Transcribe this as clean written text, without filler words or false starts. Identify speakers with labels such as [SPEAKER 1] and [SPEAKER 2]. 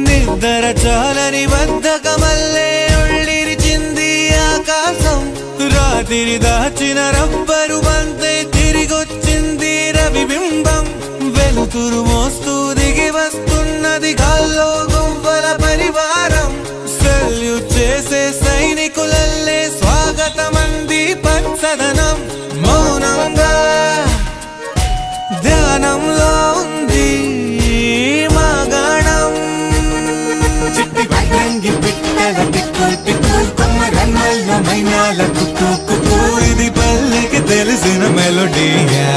[SPEAKER 1] నిద్ర చాలని బద్ధకమల్లే ఒళ్ళిరిచింది ఆకాశం. రాత్రి దాచిన రబ్బరు బంతే తిరిగొచ్చింది రవిబింబం. వెలుతురు మోస్తూ దిగి వస్తున్నది గాల్లో గువ్వల పరివారం. సెల్యూట్ చేసే సైనికులల్లే స్వాగతమంది పచ్చదనం. మౌనంగా ధ్యానంలో ఉంది మాగాణం. చిట్టి వడ్రంగి పిట్టల టిక్కు టిక్కు కొమ్మరన్నల్ల మైనాల కుక్కు కుక్కు. ఇది పల్లెకి తెలిసిన మెలోడియా.